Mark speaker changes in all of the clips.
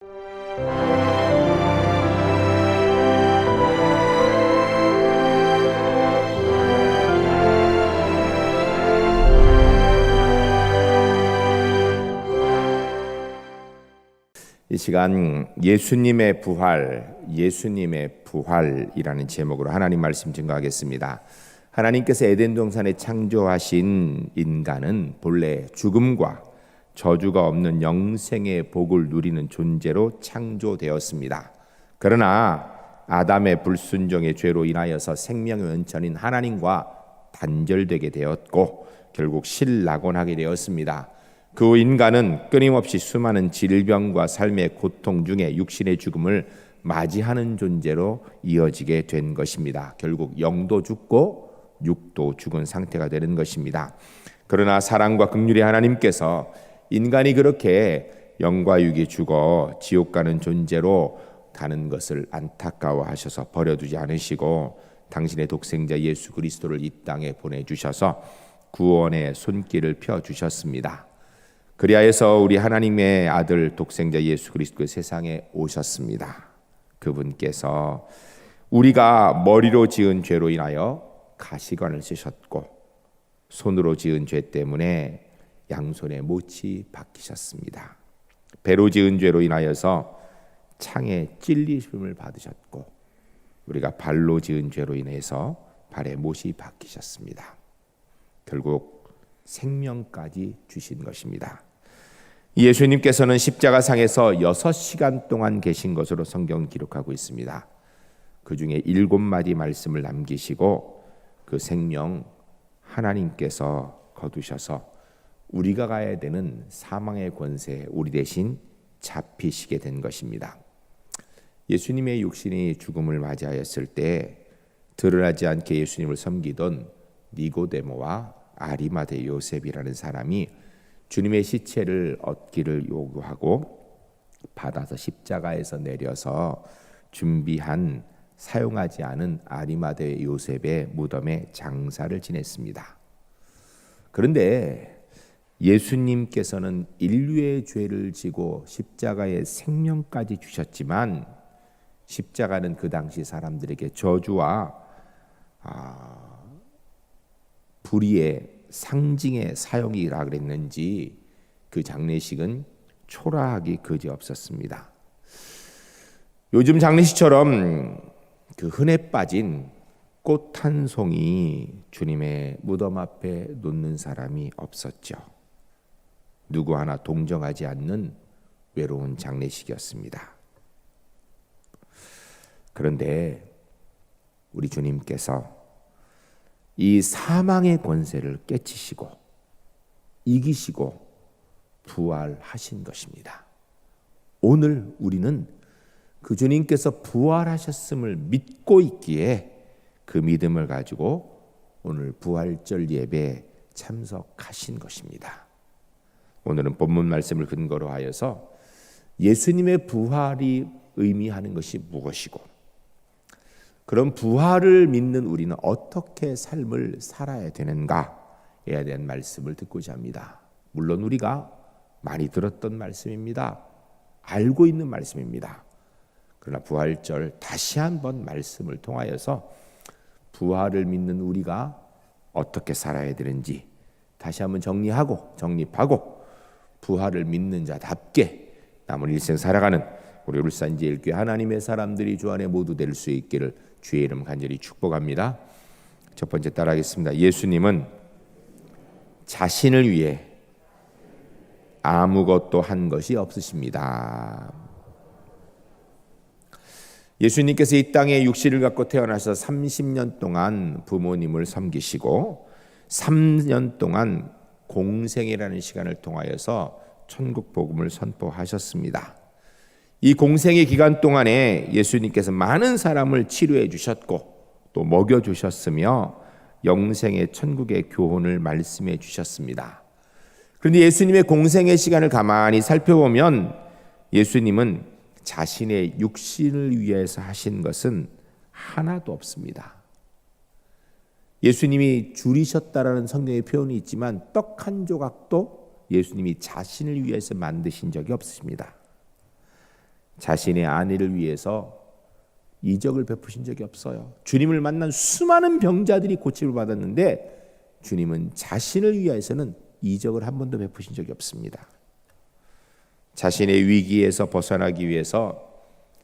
Speaker 1: 이 시간 예수님의 부활이라는 제목으로 하나님 말씀 증거하겠습니다. 하나님께서 에덴 동산에 창조하신 인간은 본래 죽음과 저주가 없는 영생의 복을 누리는 존재로 창조되었습니다. 그러나 아담의 불순종의 죄로 인하여서 생명의 원천인 하나님과 단절되게 되었고 결국 실낙원하게 되었습니다. 그 인간은 끊임없이 수많은 질병과 삶의 고통 중에 육신의 죽음을 맞이하는 존재로 이어지게 된 것입니다. 결국 영도 죽고 육도 죽은 상태가 되는 것입니다. 그러나 사랑과 긍휼의 하나님께서 인간이 그렇게 영과 육이 죽어 지옥 가는 존재로 가는 것을 안타까워하셔서 버려두지 않으시고 당신의 독생자 예수 그리스도를 이 땅에 보내주셔서 구원의 손길을 펴주셨습니다. 그리하여서 우리 하나님의 아들 독생자 예수 그리스도의 세상에 오셨습니다. 그분께서 우리가 머리로 지은 죄로 인하여 가시관을 쓰셨고 손으로 지은 죄 때문에 양손에 못이 박히셨습니다. 배로 지은 죄로 인하여서 창에 찔리심을 받으셨고 우리가 발로 지은 죄로 인해서 발에 못이 박히셨습니다. 결국 생명까지 주신 것입니다. 예수님께서는 십자가상에서 6시간 동안 계신 것으로 성경은 기록하고 있습니다. 그 중에 7마디 말씀을 남기시고 그 생명 하나님께서 거두셔서 우리가 가야 되는 사망의 권세에 우리 대신 잡히시게 된 것입니다. 예수님의 육신이 죽음을 맞이하였을 때 드러나지 않게 예수님을 섬기던 니고데모와 아리마대 요셉이라는 사람이 주님의 시체를 얻기를 요구하고 받아서 십자가에서 내려서 준비한 사용하지 않은 아리마대 요셉의 무덤에 장사를 지냈습니다. 그런데 예수님께서는 인류의 죄를 지고 십자가에 생명까지 주셨지만 십자가는 그 당시 사람들에게 저주와 불의의 상징의 사용이라 그랬는지 그 장례식은 초라하기 그지없었습니다. 요즘 장례식처럼 그 흔해 빠진 꽃 한 송이 주님의 무덤 앞에 놓는 사람이 없었죠. 누구 하나 동정하지 않는 외로운 장례식이었습니다. 그런데 우리 주님께서 이 사망의 권세를 깨치시고 이기시고 부활하신 것입니다. 오늘 우리는 그 주님께서 부활하셨음을 믿고 있기에 그 믿음을 가지고 오늘 부활절 예배에 참석하신 것입니다. 오늘은 본문 말씀을 근거로 하여서 예수님의 부활이 의미하는 것이 무엇이고 그런 부활을 믿는 우리는 어떻게 삶을 살아야 되는가에 대한 말씀을 듣고자 합니다. 물론 우리가 많이 들었던 말씀입니다. 알고 있는 말씀입니다. 그러나 부활절 다시 한번 말씀을 통하여서 부활을 믿는 우리가 어떻게 살아야 되는지 다시 한번 정립하고 부활을 믿는 자답게 남은 일생 살아가는 우리 울산제일교회 하나님의 사람들이 주 안에 모두 될 수 있기를 주의 이름 간절히 축복합니다. 첫 번째 따라하겠습니다. 예수님은 자신을 위해 아무것도 한 것이 없으십니다. 예수님께서 이 땅에 육신을 갖고 태어나서 30년 동안 부모님을 섬기시고 3년 동안 공생이라는 시간을 통하여서 천국 복음을 선포하셨습니다. 이 공생의 기간 동안에 예수님께서 많은 사람을 치료해 주셨고 또 먹여 주셨으며 영생의 천국의 교훈을 말씀해 주셨습니다. 그런데 예수님의 공생의 시간을 가만히 살펴보면 예수님은 자신의 육신을 위해서 하신 것은 하나도 없습니다. 예수님이 줄이셨다라는 성경의 표현이 있지만 떡 한 조각도 예수님이 자신을 위해서 만드신 적이 없습니다. 자신의 아내를 위해서 이적을 베푸신 적이 없어요. 주님을 만난 수많은 병자들이 고침을 받았는데 주님은 자신을 위해서는 이적을 한 번도 베푸신 적이 없습니다. 자신의 위기에서 벗어나기 위해서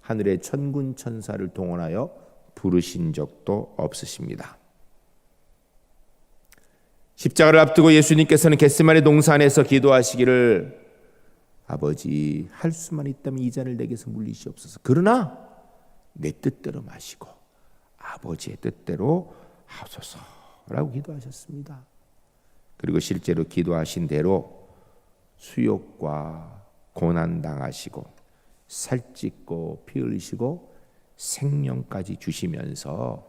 Speaker 1: 하늘의 천군 천사를 동원하여 부르신 적도 없으십니다. 십자가를 앞두고 예수님께서는 겟세마네 동산에서 기도하시기를 아버지, 할 수만 있다면 이 잔을 내게서 물리시옵소서. 그러나 내 뜻대로 마시고 아버지의 뜻대로 하소서라고 기도하셨습니다. 그리고 실제로 기도하신 대로 수욕과 고난 당하시고 살찢고 피 흘리시고 생명까지 주시면서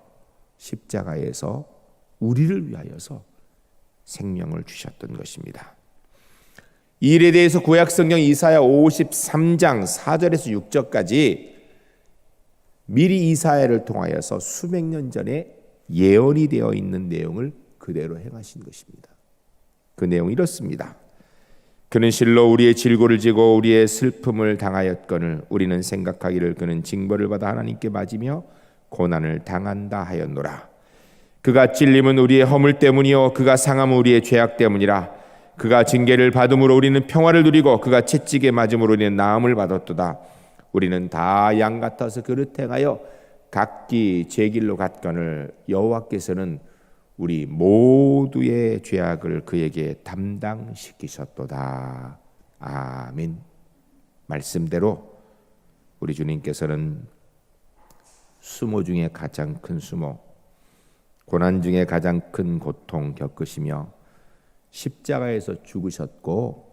Speaker 1: 십자가에서 우리를 위하여서 생명을 주셨던 것입니다. 이 일에 대해서 구약성경 이사야 53장 4절에서 6절까지 미리 이사야를 통하여서 수백 년 전에 예언이 되어 있는 내용을 그대로 행하신 것입니다. 그 내용이 이렇습니다. 그는 실로 우리의 질고를 지고 우리의 슬픔을 당하였거늘 우리는 생각하기를 그는 징벌을 받아 하나님께 맞으며 고난을 당한다 하였노라. 그가 찔림은 우리의 허물 때문이요 그가 상함은 우리의 죄악 때문이라. 그가 징계를 받음으로 우리는 평화를 누리고 그가 채찍에 맞음으로 우리는 나음을 받았도다. 우리는 다 양 같아서 그릇 행하여 각기 제 길로 갔거늘 여호와께서는 우리 모두의 죄악을 그에게 담당시키셨도다. 아멘. 말씀대로 우리 주님께서는 수모 중에 가장 큰 수모, 고난 중에 가장 큰 고통 겪으시며 십자가에서 죽으셨고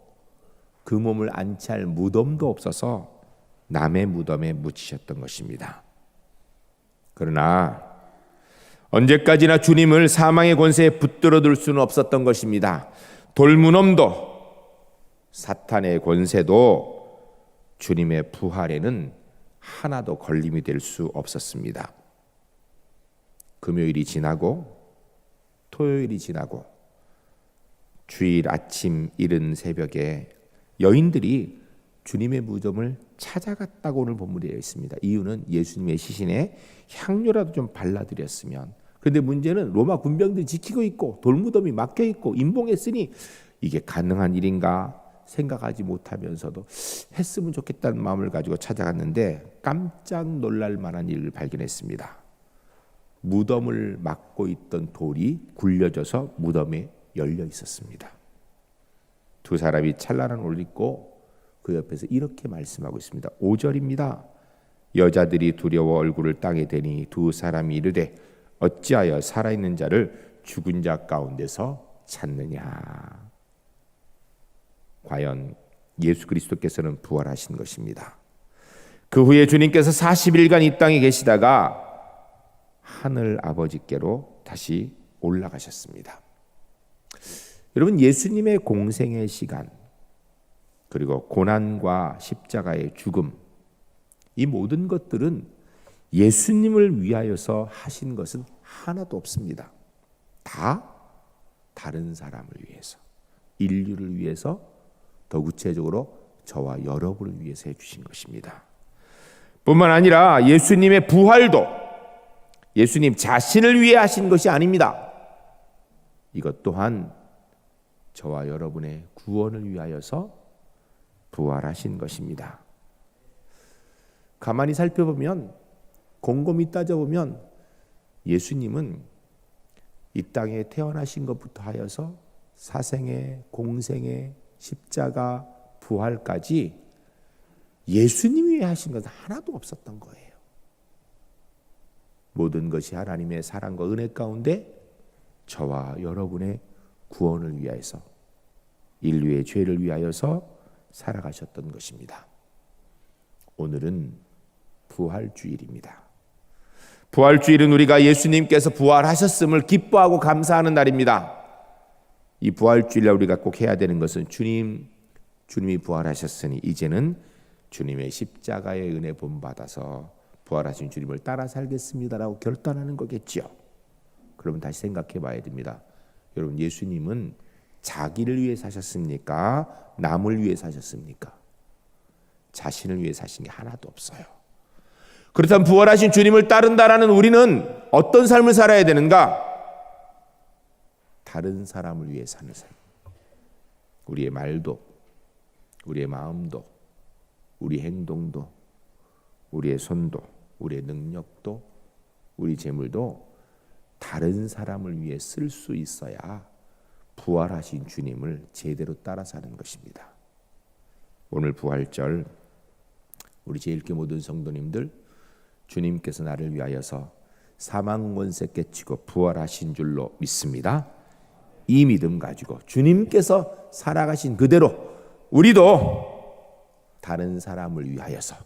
Speaker 1: 그 몸을 안치할 무덤도 없어서 남의 무덤에 묻히셨던 것입니다. 그러나 언제까지나 주님을 사망의 권세에 붙들어 둘 수는 없었던 것입니다. 돌무덤도 사탄의 권세도 주님의 부활에는 하나도 걸림이 될 수 없었습니다. 금요일이 지나고 토요일이 지나고 주일 아침 이른 새벽에 여인들이 주님의 무덤을 찾아갔다고 오늘 본문에 되어 있습니다. 이유는 예수님의 시신에 향료라도 좀 발라드렸으면. 그런데 문제는 로마 군병들이 지키고 있고 돌무덤이 막혀 있고 임봉했으니 이게 가능한 일인가 생각하지 못하면서도 했으면 좋겠다는 마음을 가지고 찾아갔는데 깜짝 놀랄 만한 일을 발견했습니다. 무덤을 막고 있던 돌이 굴려져서 무덤에 열려 있었습니다. 두 사람이 찬란한 옷을 입고 그 옆에서 이렇게 말씀하고 있습니다. 5절입니다. 여자들이 두려워 얼굴을 땅에 대니 두 사람이 이르되 어찌하여 살아있는 자를 죽은 자 가운데서 찾느냐. 과연 예수 그리스도께서는 부활하신 것입니다. 그 후에 주님께서 40일간 이 땅에 계시다가 하늘 아버지께로 다시 올라가셨습니다. 여러분, 예수님의 공생의 시간 그리고 고난과 십자가의 죽음, 이 모든 것들은 예수님을 위하여서 하신 것은 하나도 없습니다. 다 다른 사람을 위해서, 인류를 위해서, 더 구체적으로 저와 여러분을 위해서 해주신 것입니다. 뿐만 아니라 예수님의 부활도 예수님 자신을 위해 하신 것이 아닙니다. 이것 또한 저와 여러분의 구원을 위하여서 부활하신 것입니다. 가만히 살펴보면, 곰곰이 따져보면 예수님은 이 땅에 태어나신 것부터 하여서 사생애, 공생애, 십자가, 부활까지 예수님이 하신 것은 하나도 없었던 거예요. 모든 것이 하나님의 사랑과 은혜 가운데 저와 여러분의 구원을 위하여서, 인류의 죄를 위하여서 살아가셨던 것입니다. 오늘은 부활주일입니다. 부활주일은 우리가 예수님께서 부활하셨음을 기뻐하고 감사하는 날입니다. 이 부활주일날 우리가 꼭 해야 되는 것은 주님이 부활하셨으니 이제는 주님의 십자가의 은혜 본받아서 부활하신 주님을 따라 살겠습니다라고 결단하는 거겠지요. 그러면 다시 생각해 봐야 됩니다. 여러분, 예수님은 자기를 위해 사셨습니까? 남을 위해 사셨습니까? 자신을 위해 사신 게 하나도 없어요. 그렇다면 부활하신 주님을 따른다라는 우리는 어떤 삶을 살아야 되는가? 다른 사람을 위해 사는 삶. 우리의 말도, 우리의 마음도, 우리 행동도, 우리의 손도, 우리의 능력도, 우리 재물도 다른 사람을 위해 쓸 수 있어야 부활하신 주님을 제대로 따라 사는 것입니다. 오늘 부활절 우리 제1교 모든 성도님들, 주님께서 나를 위하여서 사망 권세 깨치고 부활하신 줄로 믿습니다. 이 믿음 가지고 주님께서 살아가신 그대로 우리도 다른 사람을 위하여서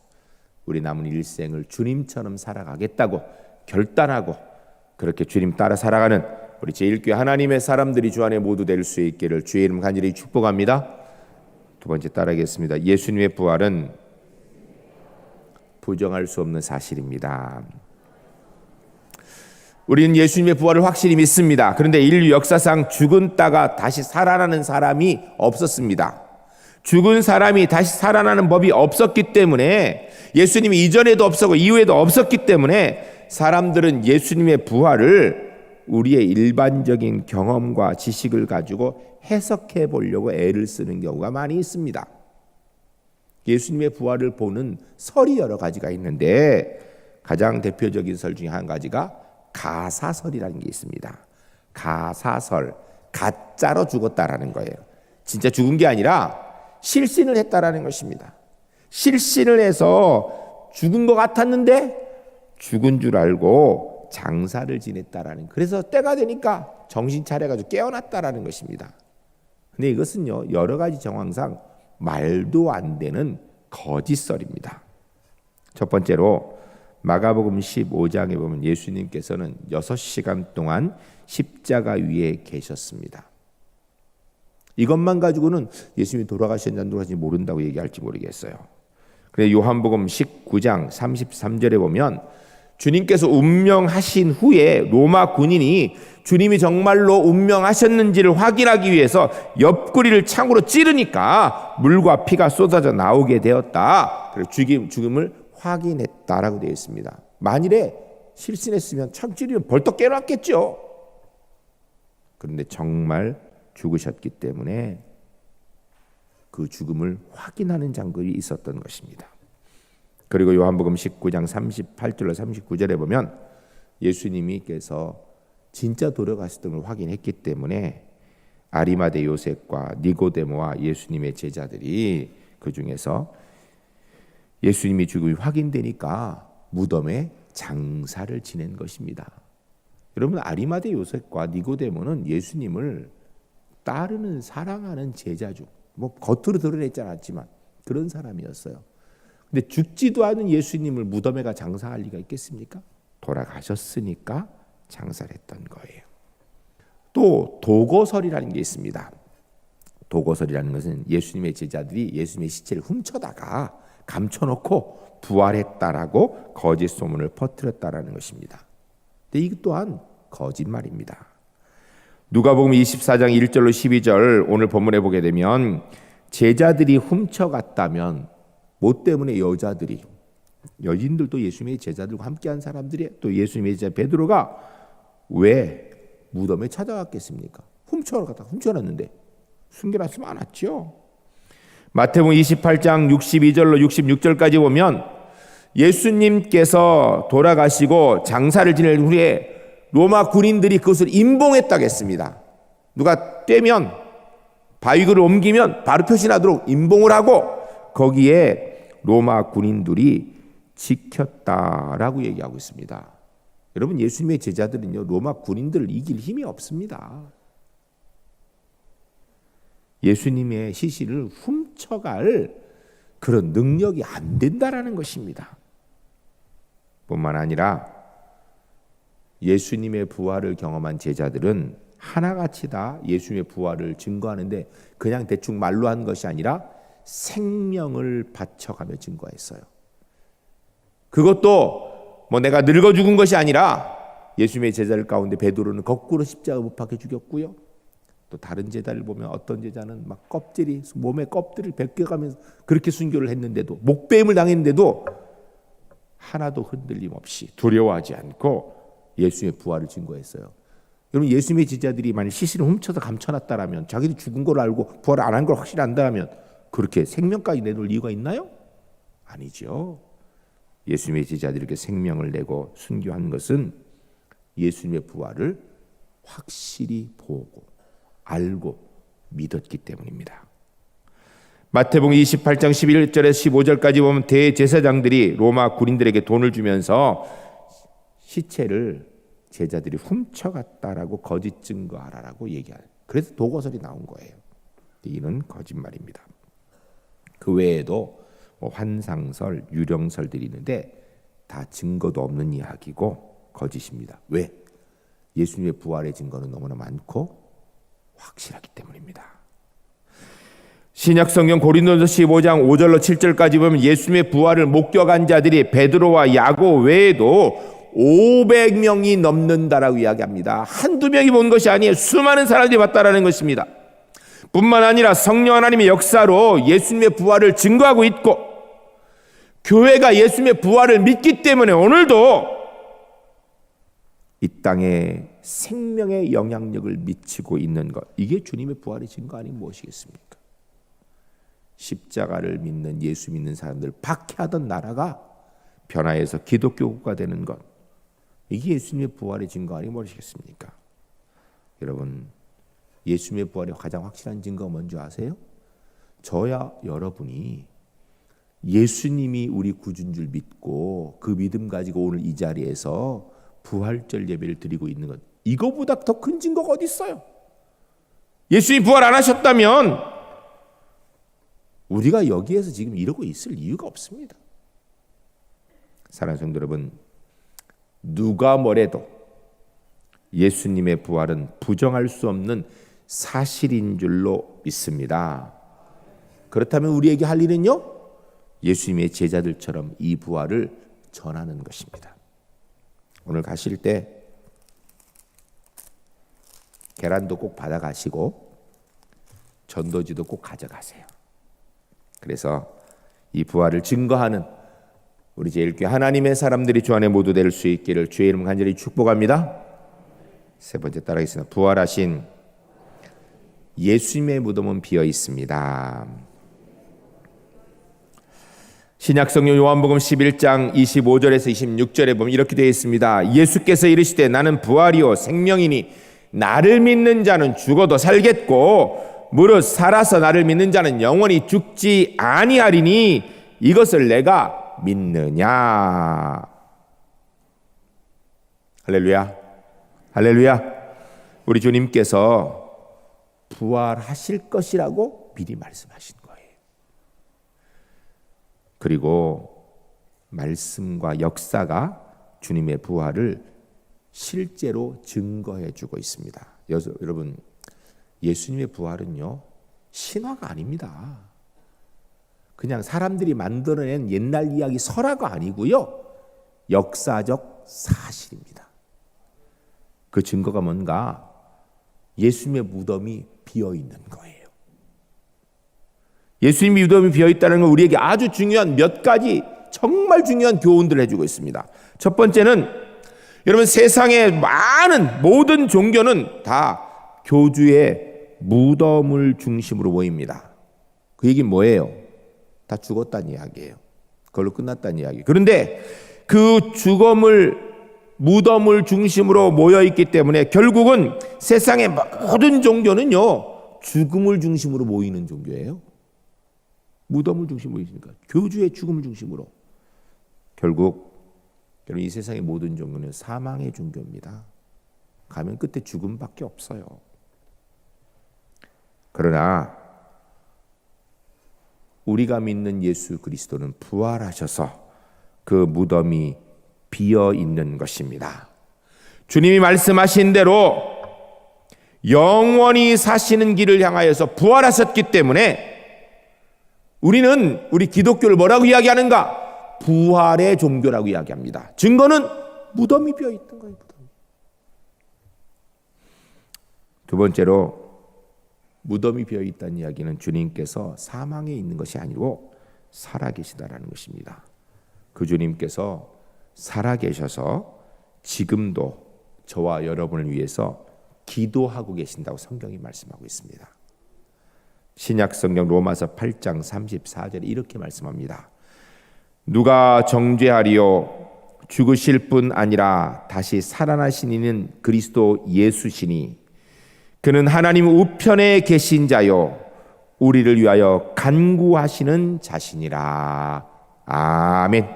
Speaker 1: 우리 남은 일생을 주님처럼 살아가겠다고 결단하고 그렇게 주님 따라 살아가는 우리 제1교회 하나님의 사람들이 주 안에 모두 될 수 있기를 주의 이름 간절히 축복합니다. 두 번째 따라하겠습니다. 예수님의 부활은 부정할 수 없는 사실입니다. 우리는 예수님의 부활을 확실히 믿습니다. 그런데 인류 역사상 죽었다가 다시 살아나는 사람이 없었습니다. 죽은 사람이 다시 살아나는 법이 없었기 때문에, 예수님이 이전에도 없었고 이후에도 없었기 때문에 사람들은 예수님의 부활을 우리의 일반적인 경험과 지식을 가지고 해석해 보려고 애를 쓰는 경우가 많이 있습니다. 예수님의 부활을 보는 설이 여러 가지가 있는데 가장 대표적인 설 중에 한 가지가 가사설이라는 게 있습니다. 가사설, 가짜로 죽었다라는 거예요. 진짜 죽은 게 아니라 실신을 했다라는 것입니다. 실신을 해서 죽은 것 같았는데 죽은 줄 알고 장사를 지냈다라는, 그래서 때가 되니까 정신 차려가지고 깨어났다라는 것입니다. 근데 이것은요, 여러 가지 정황상 말도 안 되는 거짓설입니다. 첫 번째로 마가복음 15장에 보면 예수님께서는 6시간 동안 십자가 위에 계셨습니다. 이것만 가지고는 예수님이 돌아가셨는지 안 돌아가셨는지 모른다고 얘기할지 모르겠어요. 그런데 요한복음 19장 33절에 보면 주님께서 운명하신 후에 로마 군인이 주님이 정말로 운명하셨는지를 확인하기 위해서 옆구리를 창으로 찌르니까 물과 피가 쏟아져 나오게 되었다. 그래서 죽음을 확인했다라고 되어 있습니다. 만일에 실신했으면 참 찌르면 벌떡 깨어났겠죠. 그런데 정말 죽으셨기 때문에 그 죽음을 확인하는 장면이 있었던 것입니다. 그리고 요한복음 19장 38절로 39절에 보면 예수님께서 진짜 돌아가셨던 걸 확인했기 때문에 아리마대 요셉과 니고데모와 예수님의 제자들이 그 중에서 예수님이 죽음이 확인되니까 무덤에 장사를 지낸 것입니다. 여러분, 아리마대 요셉과 니고데모는 예수님을 따르는 사랑하는 제자죠. 뭐 겉으로 드러내지 않았지만 그런 사람이었어요. 근데 죽지도 않은 예수님을 무덤에 가 장사할 리가 있겠습니까? 돌아가셨으니까 장사를 했던 거예요. 또 도거설이라는 게 있습니다. 도거설이라는 것은 예수님의 제자들이 예수님의 시체를 훔쳐다가 감춰놓고 부활했다라고 거짓 소문을 퍼뜨렸다라는 것입니다. 근데 이 또한 거짓말입니다. 누가복음 24장 1절로 12절 오늘 본문에 보게 되면 제자들이 훔쳐갔다면 뭐 때문에 여인들도 예수님의 제자들과 함께한 사람들이 또 예수님의 제자 베드로가 왜 무덤에 찾아갔겠습니까? 훔쳐놨는데 숨겨놨으면 안 왔죠. 마태복음 28장 62절로 66절까지 보면 예수님께서 돌아가시고 장사를 지낼 후에 로마 군인들이 그것을 임봉했다고 했습니다. 누가 떼면 바위굴을 옮기면 바로 표시나도록 임봉을 하고 거기에 로마 군인들이 지켰다라고 얘기하고 있습니다. 여러분, 예수님의 제자들은요, 로마 군인들을 이길 힘이 없습니다. 예수님의 시신을 훔쳐갈 그런 능력이 안 된다라는 것입니다. 뿐만 아니라 예수님의 부활을 경험한 제자들은 하나같이 다 예수님의 부활을 증거하는데 그냥 대충 말로 한 것이 아니라 생명을 바쳐가며 증거했어요. 그것도 뭐 내가 늙어 죽은 것이 아니라 예수님의 제자들 가운데 베드로는 거꾸로 십자가 못 박혀 죽였고요. 또 다른 제자를 보면 어떤 제자는 막 껍질이 몸에 껍질을 벗겨가면서 그렇게 순교를 했는데도, 목배임을 당했는데도 하나도 흔들림 없이 두려워하지 않고 예수님의 부활을 증거했어요. 여러분, 예수님의 제자들이 만약 시신을 훔쳐서 감춰놨다라면, 자기들이 죽은 걸 알고 부활 안 한 걸 확실히 안다면 그렇게 생명까지 내놓을 이유가 있나요? 아니죠. 예수님의 제자들에게 생명을 내고 순교한 것은 예수님의 부활을 확실히 보고 알고 믿었기 때문입니다. 마태복음 28장 11절에서 15절까지 보면 대제사장들이 로마 군인들에게 돈을 주면서 시체를 제자들이 훔쳐갔다라고 거짓 증거하라라고 얘기하는, 그래서 도거설이 나온 거예요. 이는 거짓말입니다. 그 외에도 환상설, 유령설들이 있는데 다 증거도 없는 이야기고 거짓입니다. 왜? 예수님의 부활의 증거는 너무나 많고 확실하기 때문입니다. 신약성경 고린도전서 15장 5절로 7절까지 보면 예수님의 부활을 목격한 자들이 베드로와 야고 외에도 500명이 넘는다라고 이야기합니다. 한두 명이 본 것이 아니에요. 수많은 사람들이 봤다라는 것입니다. 뿐만 아니라 성령 하나님의 역사로 예수님의 부활을 증거하고 있고, 교회가 예수님의 부활을 믿기 때문에 오늘도 이 땅에 생명의 영향력을 미치고 있는 것, 이게 주님의 부활의 증거 아닌 무엇이겠습니까? 십자가를 믿는, 예수 믿는 사람들 박해하던 나라가 변화해서 기독교 국가 되는 것, 이게 예수님의 부활의 증거 아니 무엇이겠습니까? 여러분, 예수님의 부활의 가장 확실한 증거가 뭔지 아세요? 저야 여러분이 예수님이 우리 구주인 줄 믿고 그 믿음 가지고 오늘 이 자리에서 부활절 예배를 드리고 있는 것, 이거보다 더 큰 증거가 어디 있어요? 예수님이 부활 안 하셨다면 우리가 여기에서 지금 이러고 있을 이유가 없습니다. 사랑하는 성도 여러분, 누가 뭐래도 예수님의 부활은 부정할 수 없는 사실인 줄로 믿습니다. 그렇다면 우리에게 할 일은요, 예수님의 제자들처럼 이 부활을 전하는 것입니다. 오늘 가실 때 계란도 꼭 받아가시고 전도지도 꼭 가져가세요. 그래서 이 부활을 증거하는 우리 제일교회 하나님의 사람들이 주 안에 모두 될 수 있기를 주의 이름 간절히 축복합니다. 세 번째 따라하겠습니다. 부활하신 예수님의 무덤은 비어 있습니다. 신약성경 요한복음 11장 25절에서 26절에 보면 이렇게 되어 있습니다. 예수께서 이르시되 나는 부활이요 생명이니 나를 믿는 자는 죽어도 살겠고 무릇 살아서 나를 믿는 자는 영원히 죽지 아니하리니 이것을 내가 믿느냐. 할렐루야, 할렐루야. 우리 주님께서 부활하실 것이라고 미리 말씀하신 거예요. 그리고 말씀과 역사가 주님의 부활을 실제로 증거해 주고 있습니다. 여러분, 예수님의 부활은요, 신화가 아닙니다. 그냥 사람들이 만들어낸 옛날 이야기 설화가 아니고요, 역사적 사실입니다. 그 증거가 뭔가? 예수님의 무덤이 비어 있는 거예요. 예수님의 무덤이 비어 있다는 건 우리에게 아주 중요한 몇 가지 정말 중요한 교훈들을 해주고 있습니다. 첫 번째는 여러분, 세상의 많은 모든 종교는 다 교주의 무덤을 중심으로 모입니다. 그 얘기는 뭐예요? 다 죽었다는 이야기예요. 그걸로 끝났다는 이야기. 그런데 그 무덤을 중심으로 모여 있기 때문에 결국은 세상의 모든 종교는요, 죽음을 중심으로 모이는 종교예요. 무덤을 중심으로 있으니까 교주의 죽음을 중심으로. 결국 여러분, 이 세상의 모든 종교는 사망의 종교입니다. 가면 끝에 죽음밖에 없어요. 그러나 우리가 믿는 예수 그리스도는 부활하셔서 그 무덤이 비어 있는 것입니다. 주님이 말씀하신 대로 영원히 사시는 길을 향하여서 부활하셨기 때문에 우리는 우리 기독교를 뭐라고 이야기하는가? 부활의 종교라고 이야기합니다. 증거는 무덤이 비어 있던 거예요. 무덤. 두 번째로 무덤이 비어 있다는 이야기는 주님께서 사망에 있는 것이 아니고 살아계시다라는 것입니다. 그 주님께서 살아계셔서 지금도 저와 여러분을 위해서 기도하고 계신다고 성경이 말씀하고 있습니다. 신약 성경 로마서 8장 34절에 이렇게 말씀합니다. 누가 정죄하리요? 죽으실 뿐 아니라 다시 살아나신 이는 그리스도 예수시니 그는 하나님 우편에 계신 자요 우리를 위하여 간구하시는 자시니라. 아멘.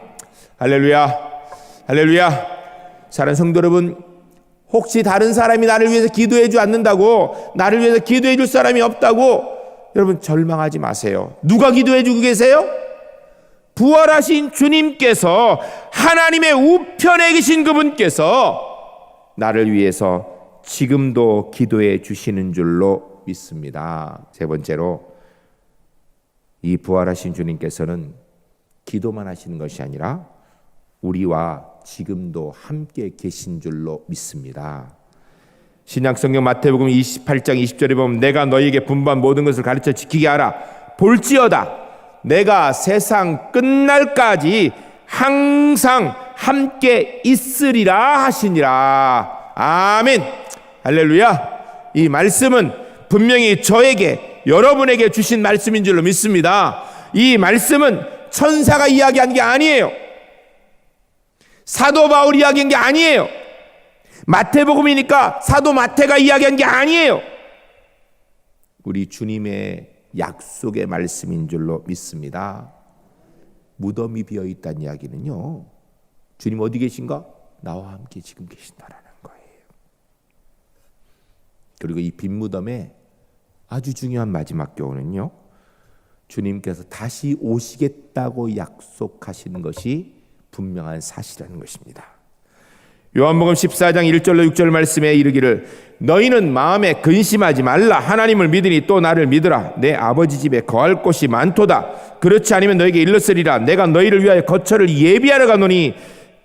Speaker 1: 할렐루야. 할렐루야. 사랑하는 성도 여러분, 혹시 다른 사람이 나를 위해서 기도해 주지 않는다고, 나를 위해서 기도해 줄 사람이 없다고 여러분 절망하지 마세요. 누가 기도해 주고 계세요? 부활하신 주님께서, 하나님의 우편에 계신 그분께서 나를 위해서 지금도 기도해 주시는 줄로 믿습니다. 세 번째로, 이 부활하신 주님께서는 기도만 하시는 것이 아니라 우리와 지금도 함께 계신 줄로 믿습니다. 신약성경 마태복음 28장 20절에 보면 내가 너희에게 분부한 모든 것을 가르쳐 지키게 하라. 볼지어다 내가 세상 끝날까지 항상 함께 있으리라 하시니라. 아멘. 할렐루야. 이 말씀은 분명히 저에게, 여러분에게 주신 말씀인 줄로 믿습니다. 이 말씀은 천사가 이야기한 게 아니에요. 사도 바울이 이야기한 게 아니에요. 마태복음이니까 사도 마태가 이야기한 게 아니에요. 우리 주님의 약속의 말씀인 줄로 믿습니다. 무덤이 비어 있다는 이야기는요, 주님 어디 계신가? 나와 함께 지금 계신다라는 거예요. 그리고 이 빈 무덤에 아주 중요한 마지막 교훈은요, 주님께서 다시 오시겠다고 약속하시는 것이 분명한 사실이라는 것입니다. 요한복음 14장 1절로 6절 말씀에 이르기를 너희는 마음에 근심하지 말라. 하나님을 믿으니 또 나를 믿으라. 내 아버지 집에 거할 곳이 많도다. 그렇지 않으면 너에게 일렀으리라. 내가 너희를 위하여 거처를 예비하러 가노니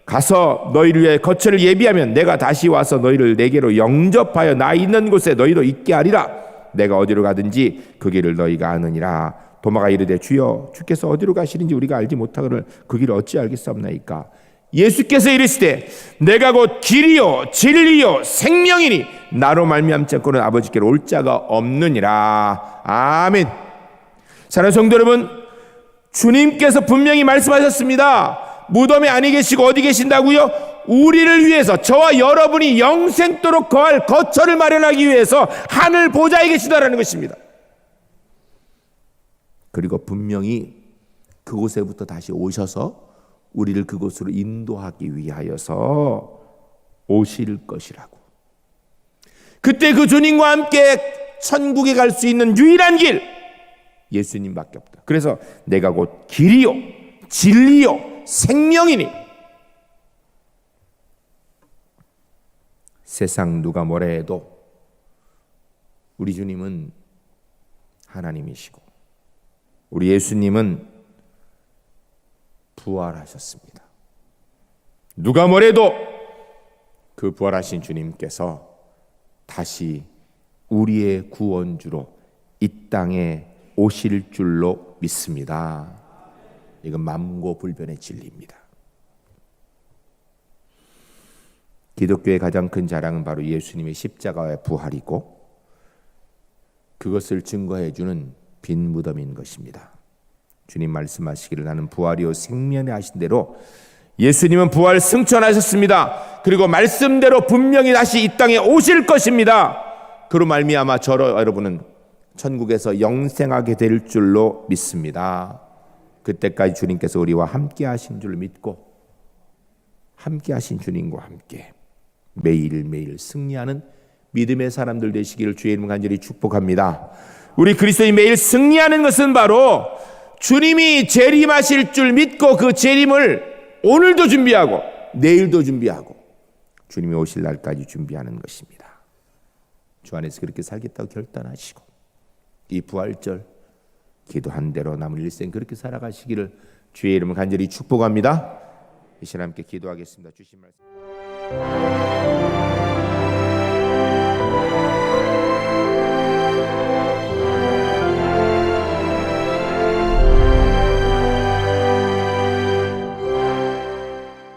Speaker 1: 가서 너희를 위하여 거처를 예비하면 내가 다시 와서 너희를 내게로 영접하여 나 있는 곳에 너희도 있게 하리라. 내가 어디로 가든지 그 길을 너희가 아느니라. 도마가 이르되 주여 주께서 어디로 가시는지 우리가 알지 못하거늘 그 길을 어찌 알겠사옵나이까. 예수께서 이르시되 내가 곧 길이요 진리요 생명이니 나로 말미암지 않고는 아버지께로 올 자가 없느니라. 아멘. 사랑하는 성도 여러분, 주님께서 분명히 말씀하셨습니다. 무덤에 아니 계시고 어디 계신다고요? 우리를 위해서, 저와 여러분이 영생토록 거할 거처를 마련하기 위해서 하늘 보좌에 계시다라는 것입니다. 그리고 분명히 그곳에부터 다시 오셔서 우리를 그곳으로 인도하기 위하여서 오실 것이라고. 그때 그 주님과 함께 천국에 갈 수 있는 유일한 길, 예수님밖에 없다. 그래서 내가 곧 길이요 진리요 생명이니 세상 누가 뭐라 해도 우리 주님은 하나님이시고 우리 예수님은 부활하셨습니다. 누가 뭐래도 그 부활하신 주님께서 다시 우리의 구원주로 이 땅에 오실 줄로 믿습니다. 이건 만고불변의 진리입니다. 기독교의 가장 큰 자랑은 바로 예수님의 십자가의 부활이고 그것을 증거해 주는 빈 무덤인 것입니다. 주님 말씀하시기를 나는 부활이요 생명이라 하신 대로 예수님은 부활 승천하셨습니다. 그리고 말씀대로 분명히 다시 이 땅에 오실 것입니다. 그로 말미암아 저로 여러분은 천국에서 영생하게 될 줄로 믿습니다. 그때까지 주님께서 우리와 함께 하신 줄 믿고 함께 하신 주님과 함께 매일매일 승리하는 믿음의 사람들 되시기를 주의 이름으로 간절히 축복합니다. 우리 그리스도인이 매일 승리하는 것은 바로 주님이 재림하실 줄 믿고 그 재림을 오늘도 준비하고 내일도 준비하고 주님이 오실 날까지 준비하는 것입니다. 주 안에서 그렇게 살겠다고 결단하시고 이 부활절 기도한 대로 남은 일생 그렇게 살아가시기를 주의 이름을 간절히 축복합니다. 이 시간 함께 기도하겠습니다. 주신 말씀